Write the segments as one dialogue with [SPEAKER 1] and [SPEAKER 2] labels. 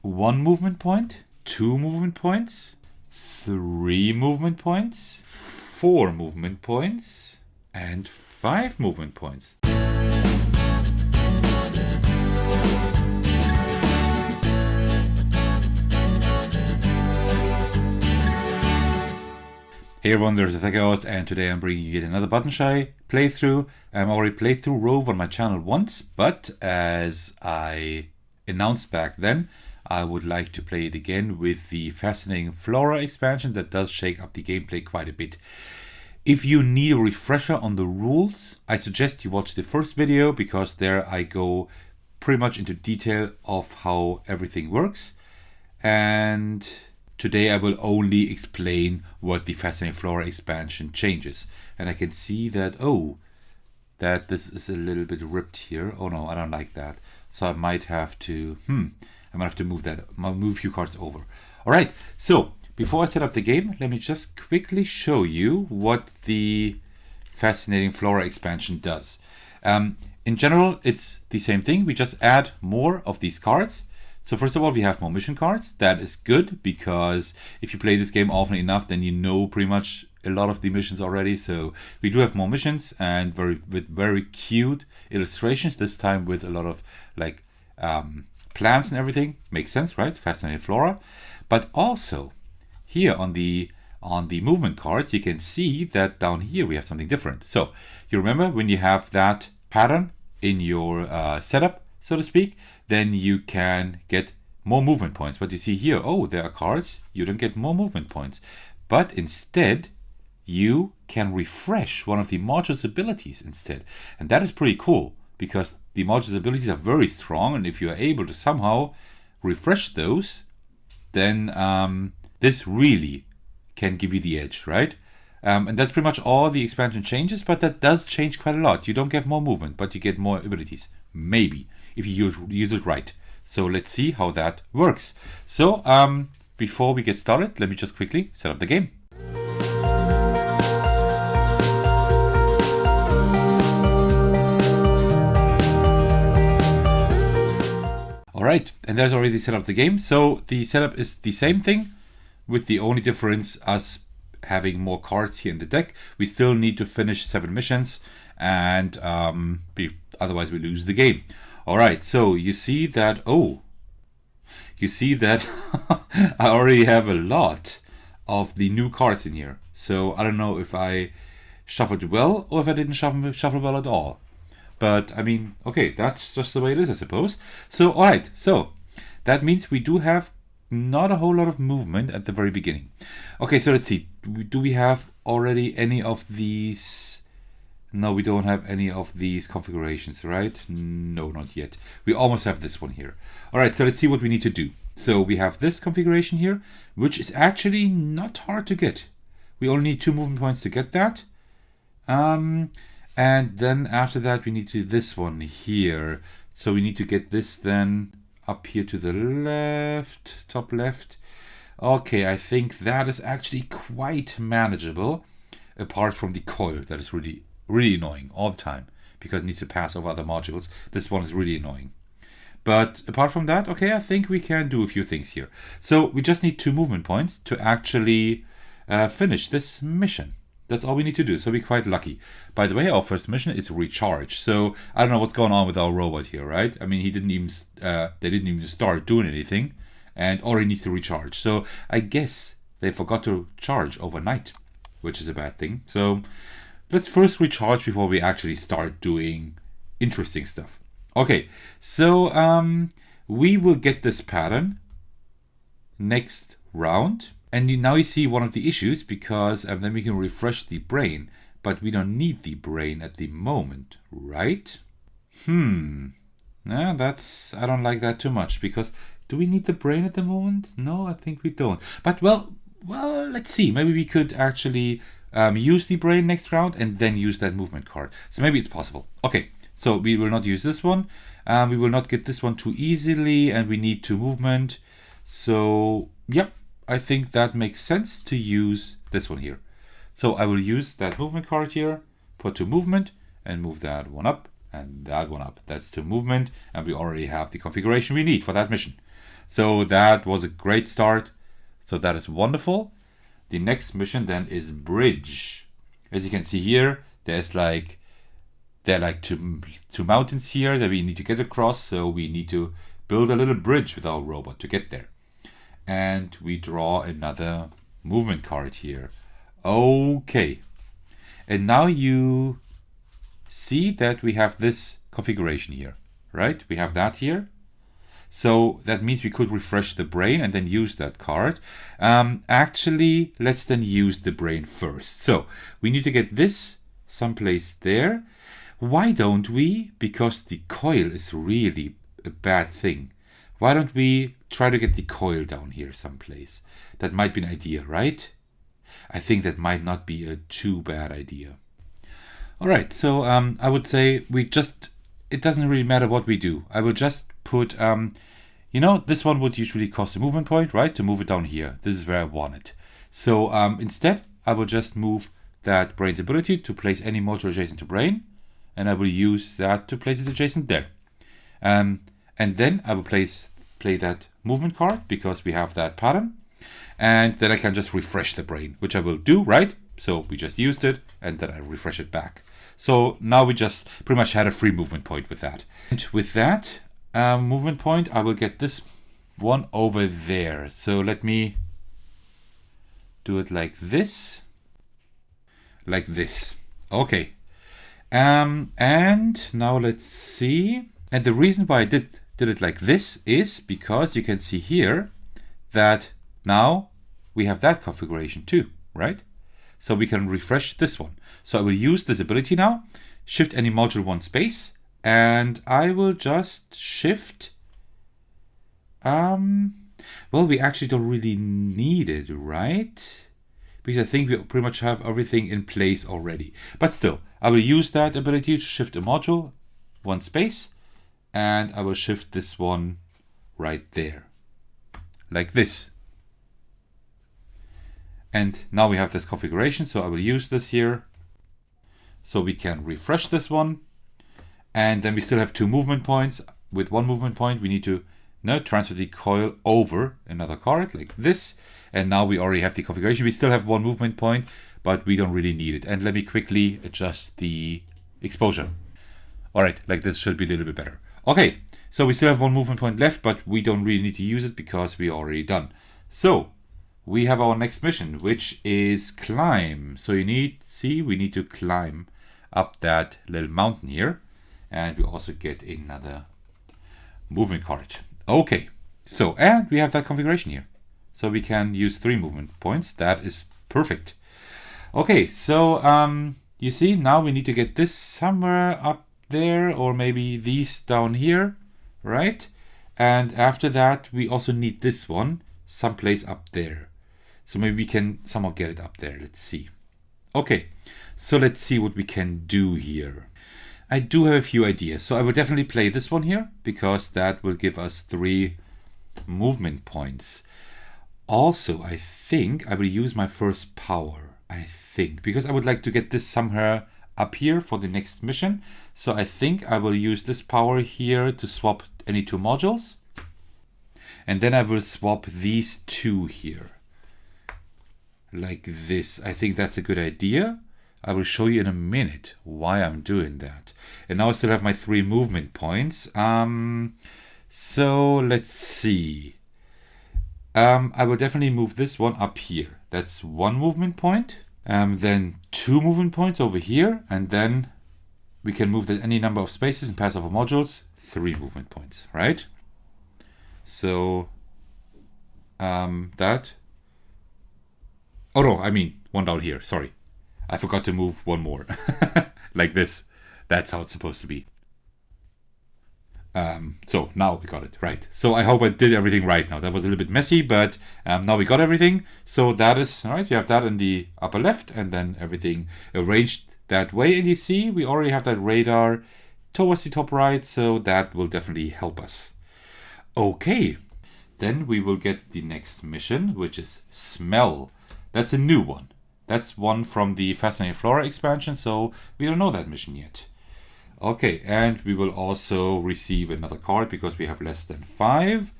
[SPEAKER 1] 1 movement point, 2 movement points, 3 movement points, 4 movement points, and 5 movement points. Hey everyone, there's Attack, and today I'm bringing you yet another button shy playthrough. I've already played through ROVE on my channel once, but as I announced back then, I would like to play it again with the Fascinating Flora expansion that does shake up the gameplay quite a bit. If you need a refresher on the rules, I suggest you watch the first video, because there I go pretty much into detail of how everything works. And today I will only explain what the Fascinating Flora expansion changes. And I can see that, that this is a little bit ripped here. Oh no, I don't like that. So I might have to, move a few cards over. All right, so before I set up the game, let me just quickly show you what the Fascinating Flora expansion does. In general, it's the same thing. We just add more of these cards. So first of all, we have more mission cards. That is good, because if you play this game often enough, then you know pretty much a lot of the missions already. So we do have more missions, and with very cute illustrations, this time with a lot of like plants and everything. Makes sense, right? Fascinating Flora. But also here on the movement cards, you can see that down here we have something different. So you remember when you have that pattern in your setup, so to speak, then you can get more movement points. But you see here, there are cards, you don't get more movement points. But instead, you can refresh one of the module's abilities instead. And that is pretty cool, because the module's abilities are very strong, and if you are able to somehow refresh those, then this really can give you the edge, right? And that's pretty much all the expansion changes, but that does change quite a lot. You don't get more movement, but you get more abilities. Maybe, if you use it right. So let's see how that works. So before we get started, let me just quickly set up the game. Alright, and there's already set up the game. So the setup is the same thing, with the only difference us having more cards here in the deck. We still need to finish 7 missions, and otherwise we lose the game. Alright, so you see that, I already have a lot of the new cards in here. So I don't know if I shuffled well or if I didn't shuffle well at all. But I mean, okay, that's just the way it is, I suppose. So, alright, so that means we do have not a whole lot of movement at the very beginning. Okay, so let's see. Do we have already any of these? No, we don't have any of these configurations, right? No, not yet. We almost have this one here. Alright, so let's see what we need to do. So we have this configuration here, which is actually not hard to get. We only need 2 movement points to get that. And then after that, we need to this one here. So we need to get this then up here to the left, top left. Okay, I think that is actually quite manageable, apart from the coil that is really annoying all the time, because it needs to pass over other modules. This one is really annoying. But apart from that, okay, I think we can do a few things here. So we just need 2 movement points to actually finish this mission. That's all we need to do, so we're quite lucky. By the way, our first mission is recharge. So I don't know what's going on with our robot here, right? I mean, they didn't even start doing anything, and already needs to recharge. So I guess they forgot to charge overnight, which is a bad thing. So let's first recharge before we actually start doing interesting stuff. Okay, so we will get this pattern next round. And now you see one of the issues, because then we can refresh the brain, but we don't need the brain at the moment, right? No, I don't like that too much, because do we need the brain at the moment? No, I think we don't. But well, let's see. Maybe we could actually use the brain next round and then use that movement card. So maybe it's possible. Okay, so we will not use this one. We will not get this one too easily, and we need 2 movement. So, yep. I think that makes sense to use this one here. So I will use that movement card here, put 2 movement, and move that one up and that one up. That's 2 movement, and we already have the configuration we need for that mission. So that was a great start. So that is wonderful. The next mission then is bridge. As you can see here, there are like two mountains here that we need to get across. So we need to build a little bridge with our robot to get there. And we draw another movement card here. Okay. And now you see that we have this configuration here, right? We have that here. So that means we could refresh the brain and then use that card. Actually, let's then use the brain first. So we need to get this someplace there. Why don't we? Because the coil is really a bad thing. Why don't we try to get the coil down here someplace? That might be an idea, right? I think that might not be a too bad idea. All right, so I would say it doesn't really matter what we do. I will just put, this one would usually cost a movement point, right? To move it down here. This is where I want it. So instead, I will just move that brain's ability to place any module adjacent to brain. And I will use that to place it adjacent there. And then I will play that movement card because we have that pattern. And then I can just refresh the brain, which I will do, right? So we just used it and then I refresh it back. So now we just pretty much had a free movement point with that. And with that movement point, I will get this one over there. So let me do it like this. Like this. Okay. And now let's see. And the reason why I did it like this is because you can see here that now we have that configuration too, right? So we can refresh this one. So I will use this ability now, shift any module one space, and I will just shift. Well, we actually don't really need it, right? Because I think we pretty much have everything in place already. But still, I will use that ability to shift a module one space, and I will shift this one right there, like this. And now we have this configuration, so I will use this here. So we can refresh this one. And then we still have 2 movement points. With 1 movement point, we need to now transfer the coil over another card like this. And now we already have the configuration. We still have 1 movement point, but we don't really need it. And let me quickly adjust the exposure. All right, like this should be a little bit better. Okay, so we still have 1 movement point left, but we don't really need to use it because we're already done. So we have our next mission, which is climb. So we need to climb up that little mountain here. And we also get another movement card. Okay, so, and we have that configuration here. So we can use 3 movement points. That is perfect. Okay, so you see, now we need to get this somewhere up there, or maybe these down here, right? And after that, we also need this one someplace up there. So maybe we can somehow get it up there. Let's see. Okay, so let's see what we can do here. I do have a few ideas. So I will definitely play this one here because that will give us 3 movement points. Also, I think I will use my first power. I think because I would like to get this somewhere up here for the next mission. So I think I will use this power here to swap any 2 modules. And then I will swap these 2 here. Like this. I think that's a good idea. I will show you in a minute why I'm doing that. And now I still have my 3 movement points. So let's see. I will definitely move this one up here. That's 1 movement point. Then 2 movement points over here. And then we can move any number of spaces and pass over modules. 3 movement points, right? So that. Oh no, I mean 1 down here. Sorry. I forgot to move 1 more. Like this. That's how it's supposed to be. So now we got it right. So I hope I did everything right now. That was a little bit messy, but now we got everything. So that is, all right, you have that in the upper left and then everything arranged that way. And you see, we already have that radar towards the top right. So that will definitely help us. Okay, then we will get the next mission, which is smell. That's a new one. That's one from the Fascinating Flora expansion. So we don't know that mission yet. Okay, and we will also receive another card because we have less than 5.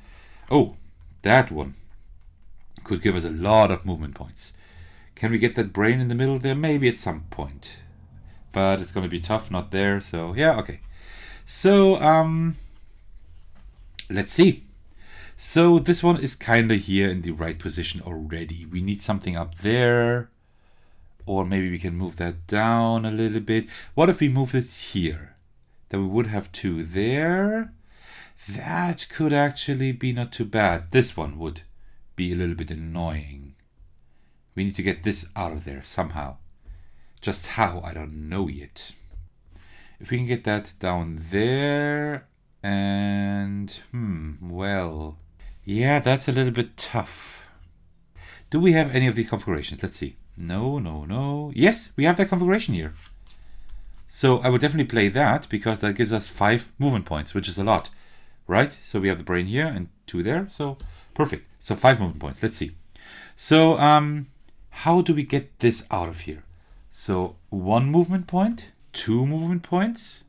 [SPEAKER 1] Oh, that one could give us a lot of movement points. Can we get that brain in the middle there? Maybe at some point. But it's going to be tough, not there. So, yeah, okay. So, let's see. So this one is kind of here in the right position already. We need something up there. Or maybe we can move that down a little bit. What if we move this here? Then we would have 2 there. That could actually be not too bad. This one would be a little bit annoying. We need to get this out of there somehow. Just how, I don't know yet. If we can get that down there and, well, yeah, that's a little bit tough. Do we have any of these configurations? Let's see. No, no, no. Yes, we have that configuration here. So I would definitely play that because that gives us 5 movement points, which is a lot, right? So we have the brain here and 2 there. So perfect. So 5 movement points. Let's see. So how do we get this out of here? So 1 movement point, 2 movement points,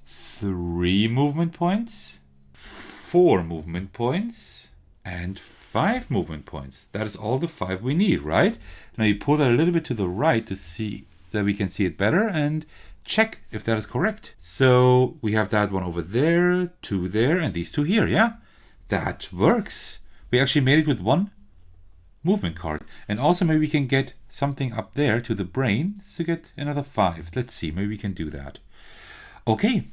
[SPEAKER 1] 3 movement points, 4 movement points, and 5 movement points. That is all the 5 we need, right? Now you pull that a little bit to the right to see that we can see it better and check if that is correct. So we have that one over there, 2 there, and these 2 here, yeah? That works. We actually made it with 1 movement card. And also maybe we can get something up there to the brain to get another 5. Let's see, maybe we can do that. Okay,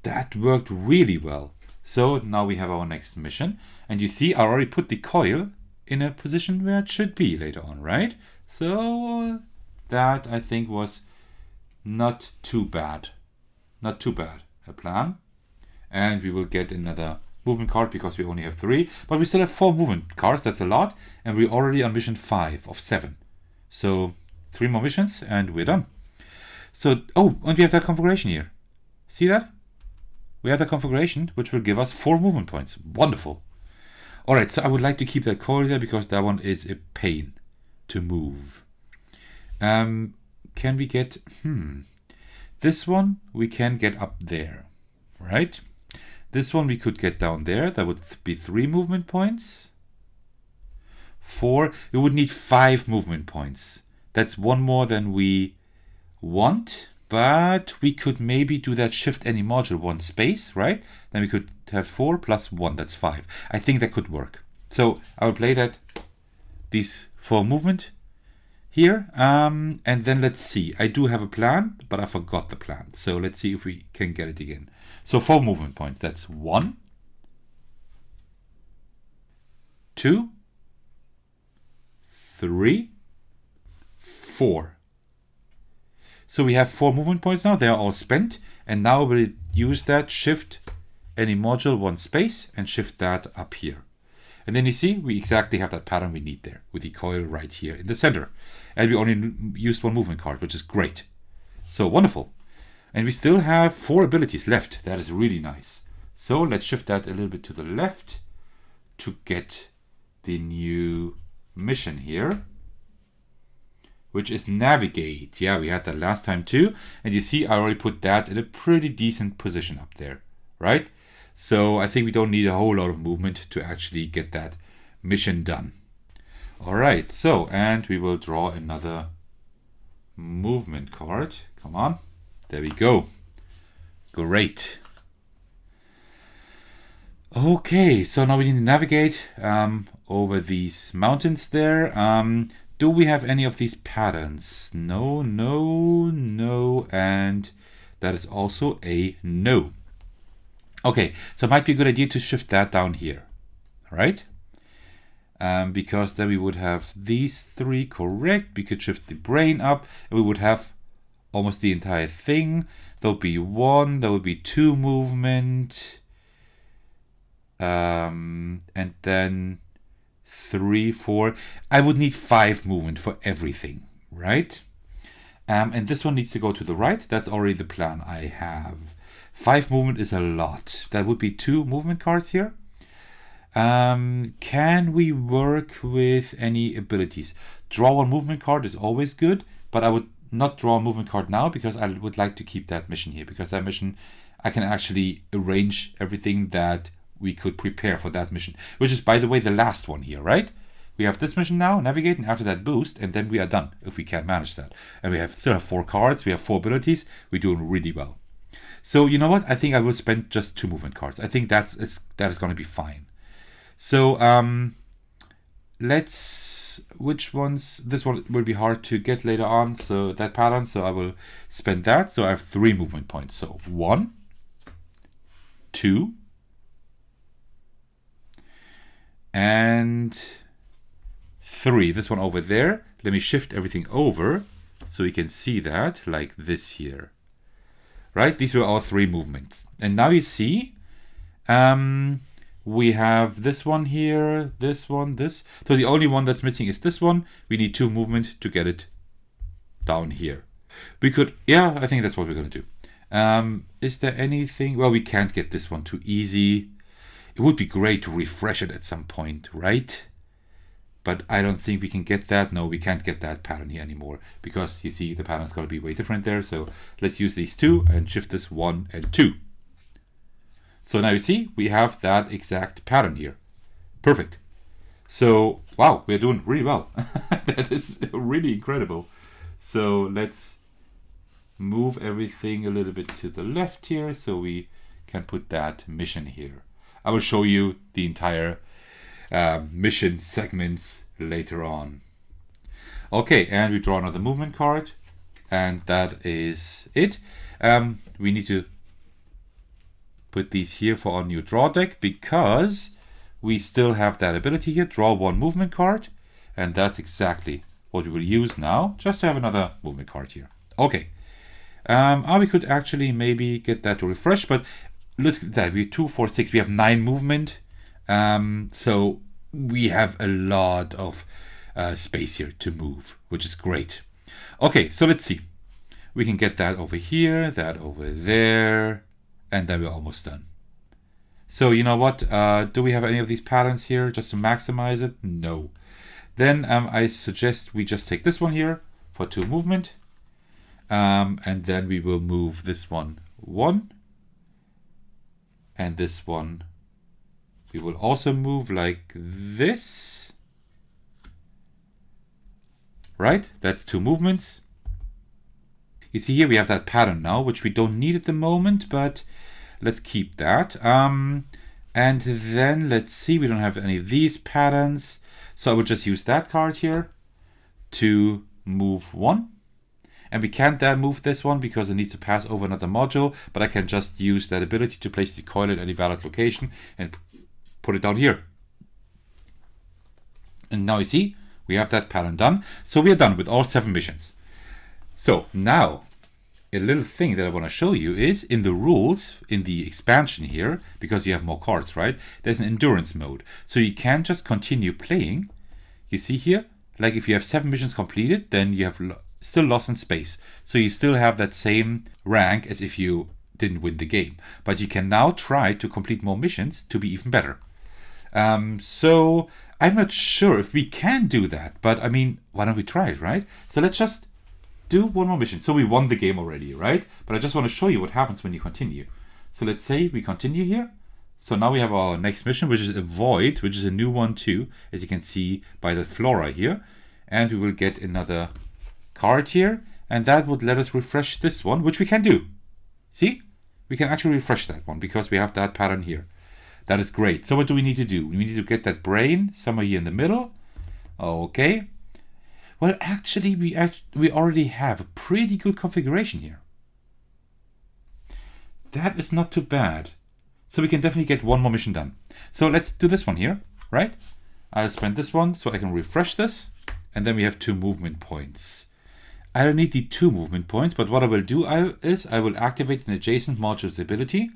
[SPEAKER 1] that worked really well. So now we have our next mission. And you see, I already put the coil in a position where it should be later on, right? So that I think was not too bad. Not too bad a plan. And we will get another movement card because we only have 3. But we still have 4 movement cards, that's a lot. And we're already on mission 5 of 7. So 3 more missions and we're done. So, oh, and we have that configuration here. See that? We have the configuration which will give us 4 movement points. Wonderful. Alright, so I would like to keep that coil there because that one is a pain to move. Can we get... This one we can get up there, right? This one we could get down there. That would be 3 movement points. 4. We would need 5 movement points. That's 1 more than we want. But we could maybe do that shift any module 1 space, right? Then we could have 4 plus 1. That's 5. I think that could work. So I will play that. These 4 movement here. And then let's see. I do have a plan, but I forgot the plan. So let's see if we can get it again. So 4 movement points. That's 1, 2, 3, 4. So we have 4 movement points now. They are all spent. And now we'll use that, shift any module 1 space and shift that up here. And then you see we exactly have that pattern we need there with the coil right here in the center. And we only used 1 movement card, which is great. So wonderful. And we still have 4 abilities left. That is really nice. So let's shift that a little bit to the left to get the new mission here, which is navigate. Yeah, we had that last time too. And you see, I already put that in a pretty decent position up there, right? So I think we don't need a whole lot of movement to actually get that mission done. All right, so, and we will draw another movement card. Come on, there we go. Great. Okay, so now we need to navigate over these mountains there. Do we have any of these patterns? No, no, no, and that is also a no. Okay, so it might be a good idea to shift that down here, right? Because then we would have these 3 correct. We could shift the brain up and we would have almost the entire thing. There'll be 1, there will be 2 movement, and then 3, 4. I would need 5 movement for everything, right? And this one needs to go to the right. That's already the plan I have. 5 movement is a lot. That would be 2 movement cards here. Can we work with any abilities? Draw 1 movement card is always good, but I would not draw a movement card now because I would like to keep that mission here, because that mission I can actually arrange everything that we could prepare for that mission, which is, by the way, the last one here, right? We have this mission now, navigate, and after that boost, and then we are done, if we can manage that. And we still have 4 cards, we have 4 abilities, we're doing really well. So, you know what? I think I will spend just 2 movement cards. I think that is going to be fine. So, which ones, this one will be hard to get later on, so that pattern, so I will spend that. So I have 3 movement points. So 1, 2, and 3. This one over there. Let me shift everything over so you can see that, like this here. Right? These were our 3 movements. And now you see, we have this one here, this one, this. So the only one that's missing is this one. We need 2 movement to get it down here. We could, yeah, I think that's what we're going to do. Is there anything? Well, we can't get this one too easy. It would be great to refresh it at some point, right? But I don't think we can get that. No, we can't get that pattern here anymore because you see the pattern's going to be way different there. So let's use these 2 and shift this 1 and 2. So now you see we have that exact pattern here. Perfect. So, wow, we're doing really well. That is really incredible. So let's move everything a little bit to the left here so we can put that mission here. I will show you the entire mission segments later on. Okay, and we draw another movement card, and that is it. We need to put these here for our new draw deck because we still have that ability here, draw 1 movement card, and that's exactly what we will use now, just to have another movement card here. Okay, we could actually maybe get that to refresh, but look at that, we have 2, 4, 6, we have 9 movement, so we have a lot of space here to move, which is great. Okay, so let's see. We can get that over here, that over there, and then we're almost done. So you know what? Do we have any of these patterns here just to maximize it? No. Then I suggest we just take this one here for 2 movement. And then we will move this one 1. And this one we will also move like this. Right? That's 2 movements. You see here we have that pattern now, which we don't need at the moment, but let's keep that. And then let's see, we don't have any of these patterns. So I will just use that card here to move 1. And we can't then move this one because it needs to pass over another module, but I can just use that ability to place the coil at any valid location and put it down here. And now you see, we have that pattern done. So we are done with all 7 missions. So now, a little thing that I want to show you is in the rules, in the expansion here, because you have more cards, right? There's an endurance mode. So you can't just continue playing. You see here, like if you have 7 missions completed, then you have still lost in space. So you still have that same rank as if you didn't win the game. But you can now try to complete more missions to be even better. So I'm not sure if we can do that, but I mean, why don't we try it, right? So let's just do 1 more mission. So we won the game already, right? But I just want to show you what happens when you continue. So let's say we continue here. So now we have our next mission, which is a void, which is a new one too, as you can see by the flora here. And we will get another card here, and that would let us refresh this one, which we can do. See? We can actually refresh that one because we have that pattern here. That is great. So what do we need to do? We need to get that brain somewhere here in the middle. Okay. Well, actually, we already have a pretty good configuration here. That is not too bad. So we can definitely get 1 more mission done. So let's do this one here, right? I'll spend this one so I can refresh this. And then we have 2 movement points. I don't need the 2 movement points, but what I will do is I will activate an adjacent module's ability.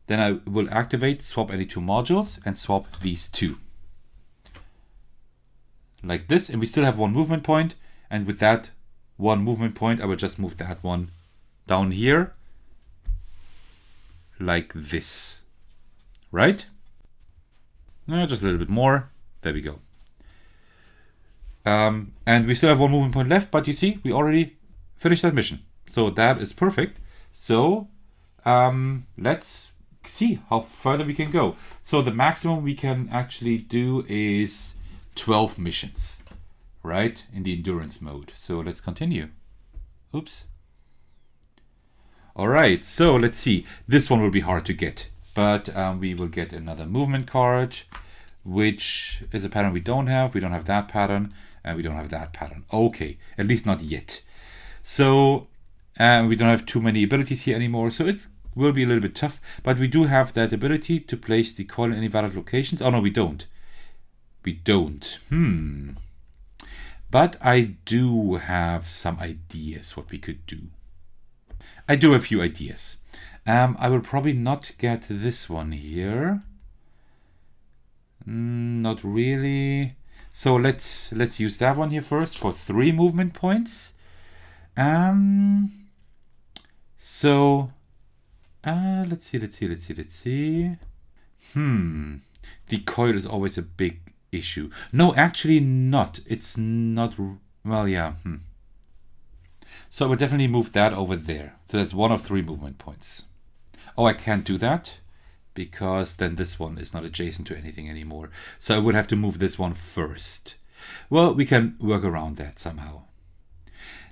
[SPEAKER 1] Then I will activate, swap any 2 modules, and swap these 2. Like this, and we still have 1 movement point, and with that 1 movement point I will just move that one down here like this, right? Just a little bit more. There we go. And we still have 1 movement point left, but you see we already finished that mission, so that is perfect. So let's see how further we can go. So the maximum we can actually do is 12 missions, right? In the endurance mode. So let's continue. Oops. All right, so let's see. This one will be hard to get, but we will get another movement card, which is a pattern we don't have. We don't have that pattern, and we don't have that pattern. Okay, at least not yet. So we don't have too many abilities here anymore, so it will be a little bit tough, but we do have that ability to place the coil in any valid locations. Oh no, we don't. We don't. But I do have some ideas what we could do. I do have a few ideas. I will probably not get this one here. Not really. So let's use that one here first for 3 movement points. So let's see. The coil is always a big issue. No, actually not. It's not. Well, yeah. So I would definitely move that over there. So that's 1 of 3 movement points. Oh, I can't do that because then this one is not adjacent to anything anymore. So I would have to move this one first. Well, we can work around that somehow.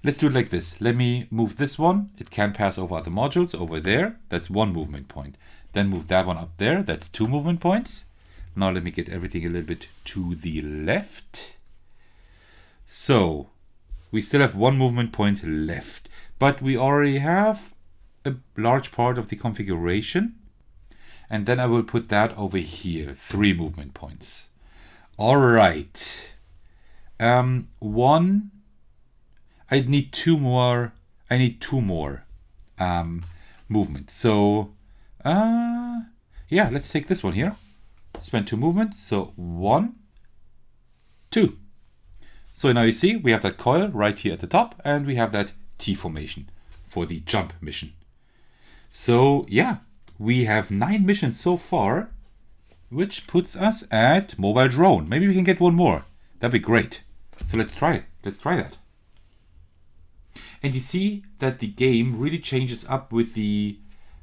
[SPEAKER 1] Let's do it like this. Let me move this one. It can pass over other modules over there. That's 1 movement point. Then move that one up there. That's 2 movement points. Now let me get everything a little bit to the left. So we still have 1 movement point left, but we already have a large part of the configuration. And then I will put that over here, 3 movement points. All right. One. I need 2 more. I need 2 more movement. So yeah, let's take this one here. Spend 2 movement. So 1, 2. So now you see we have that coil right here at the top, and we have that T formation for the jump mission. So yeah, we have 9 missions so far, which puts us at mobile drone. Maybe we can get 1 more. That'd be great. So let's try it. Let's try that. And you see that the game really changes up with the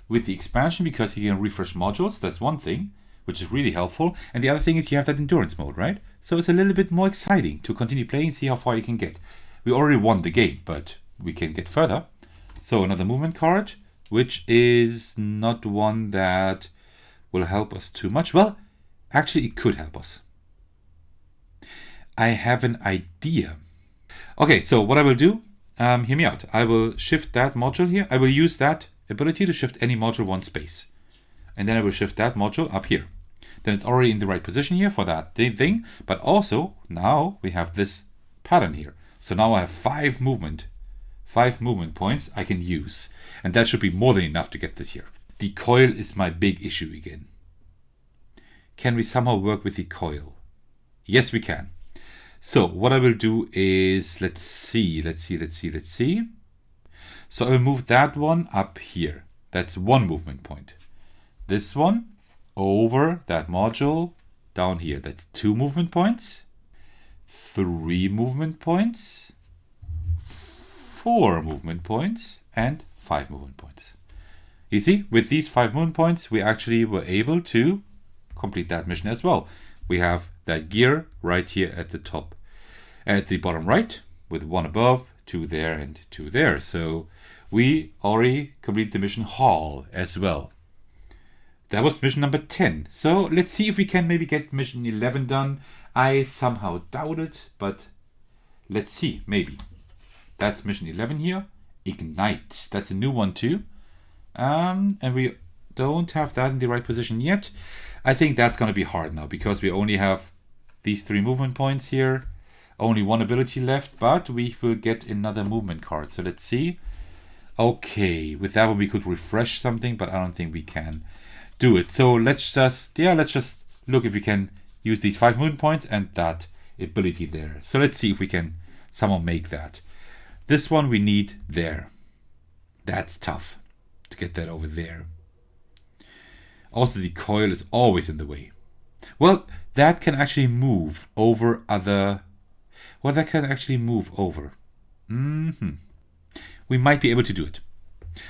[SPEAKER 1] expansion, because you can refresh modules. That's one thing, which is really helpful. And the other thing is you have that endurance mode, right? So it's a little bit more exciting to continue playing and see how far you can get. We already won the game, but we can get further. So another movement card, which is not one that will help us too much. Well, actually it could help us. I have an idea. Okay, so what I will do, hear me out. I will shift that module here. I will use that ability to shift any module 1 space. And then I will shift that module up here. Then it's already in the right position here for that thing. But also now we have this pattern here. So now I have 5 movement points I can use. And that should be more than enough to get this here. The coil is my big issue again. Can we somehow work with the coil? Yes, we can. So what I will do is, let's see. So I will move that one up here. That's 1 movement point. This one over that module down here. That's 2 movement points, 3 movement points, 4 movement points, and 5 movement points. You see, with these 5 movement points, we actually were able to complete that mission as well. We have that gear right here at the top, at the bottom right, with 1 above, 2 there, and 2 there. So we already completed the mission Hall as well. That was mission number 10. So let's see if we can maybe get mission 11 done. I somehow doubt it, but let's see, maybe. That's mission 11 here. Ignite. That's a new one too. And we don't have that in the right position yet. I think that's going to be hard now, because we only have these 3 movement points here. Only 1 ability left, but we will get another movement card. So let's see. Okay, with that one we could refresh something, but I don't think we can do it. So let's just look if we can use these 5 movement points and that ability there. So let's see if we can somehow make that. This one we need there. That's tough to get that over there. Also, the coil is always in the way. Well, that can actually move over other... Well, that can actually move over. We might be able to do it.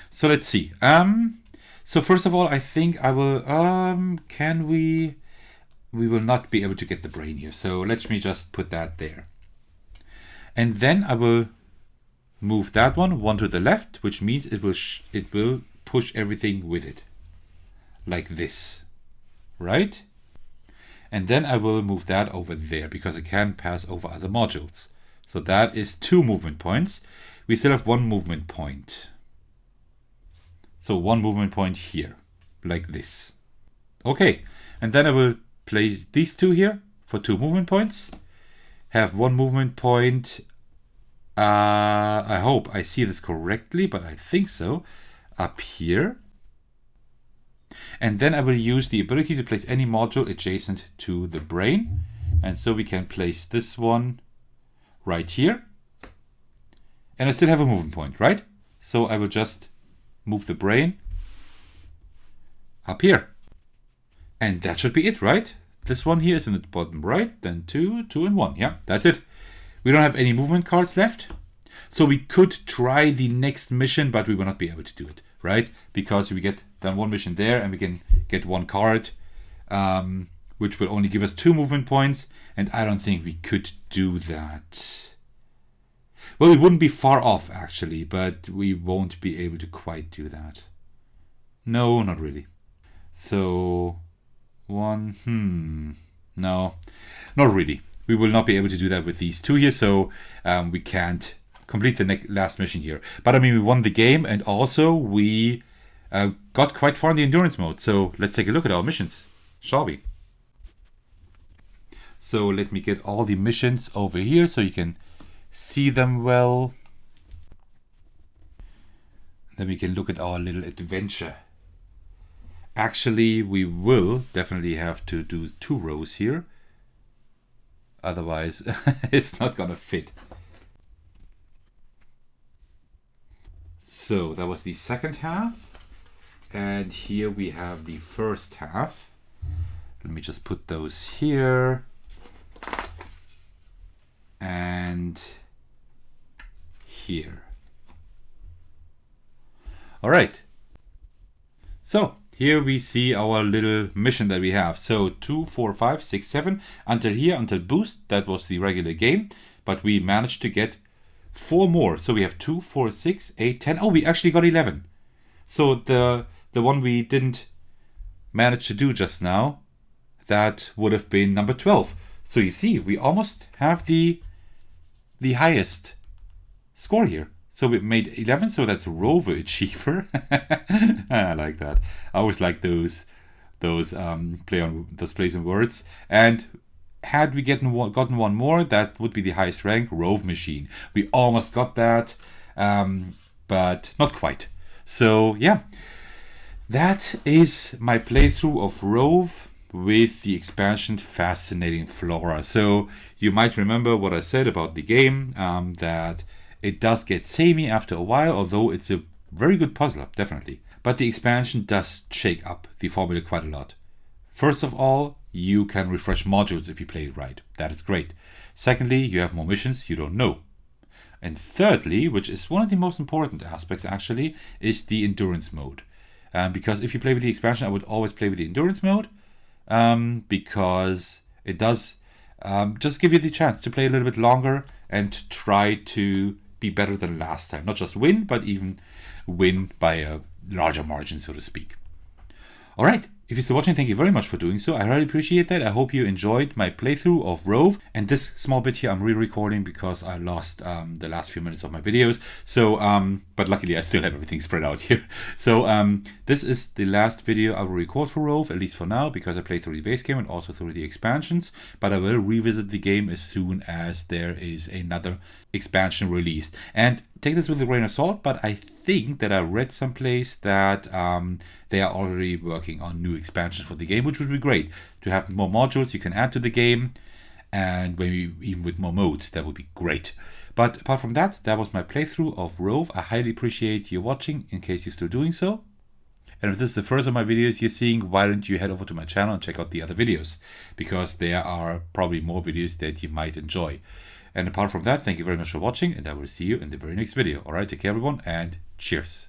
[SPEAKER 1] So let's see. So first of all, I think I will, we will not be able to get the brain here. So let me just put that there. And then I will move that one to the left, which means it will push everything with it. Like this, right? And then I will move that over there because it can pass over other modules. So that is 2 movement points. We still have 1 movement point. So 1 movement point here, like this. Okay, and then I will place these 2 here for 2 movement points. Have 1 movement point, I hope I see this correctly, but I think so, up here. And then I will use the ability to place any module adjacent to the brain. And so we can place this one right here. And I still have a movement point, right? So I will just move the brain up here. And that should be it, right? This one here is in the bottom right, then 2, 2 and 1. Yeah, that's it. We don't have any movement cards left. So we could try the next mission, but we will not be able to do it, right? Because we get done 1 mission there and we can get 1 card, which will only give us 2 movement points. And I don't think we could do that. Well, we wouldn't be far off actually, but we won't be able to quite do that. No, not really. So 1, no, not really. We will not be able to do that with these 2 here, so we can't complete the last mission here. But I mean, we won the game, and also we got quite far in the endurance mode. So let's take a look at our missions, shall we? So let me get all the missions over here so you can see them well. Then we can look at our little adventure. Actually, we will definitely have to do 2 rows here. Otherwise, it's not gonna fit. So that was the second half. And here we have the first half. Let me just put those here. And here. All right. So here we see our little mission that we have. So 2, 4, 5, 6, 7 until here, until boost. That was the regular game, but we managed to get 4 more. So we have 2, 4, 6, 8, 10. Oh, we actually got 11. So the one we didn't manage to do just now, that would have been number 12. So you see, we almost have the highest score here. So we made 11, so that's ROVE Achiever. I like that. I always like those plays on words. And had we gotten one more, that would be the highest rank, ROVE Machine. We almost got that, but not quite. So yeah, that is my playthrough of ROVE with the expansion Fascinating Flora. So you might remember what I said about the game, that it does get samey after a while, although it's a very good puzzler, definitely. But the expansion does shake up the formula quite a lot. First of all, you can refresh modules if you play it right. That is great. Secondly, you have more missions you don't know. And thirdly, which is one of the most important aspects actually, is the endurance mode. Because if you play with the expansion, I would always play with the endurance mode, because it does just give you the chance to play a little bit longer and try to be better than last time. Not just win, but even win by a larger margin, so to speak. All right. If you're still watching, thank you very much for doing so. I really appreciate that. I hope you enjoyed my playthrough of ROVE. And this small bit here I'm re-recording because I lost the last few minutes of my videos. So, but luckily I still have everything spread out here. So this is the last video I will record for ROVE, at least for now, because I played through the base game and also through the expansions. But I will revisit the game as soon as there is another expansion released. And take this with a grain of salt, but I think that I read someplace that they are already working on new expansions for the game, which would be great to have more modules you can add to the game, and maybe even with more modes. That would be great. But apart from that, that was my playthrough of ROVE. I highly appreciate you watching, in case you're still doing so. And if this is the first of my videos you're seeing, why don't you head over to my channel and check out the other videos, because there are probably more videos that you might enjoy. And apart from that, thank you very much for watching, and I will see you in the very next video. Alright, take care everyone, and cheers.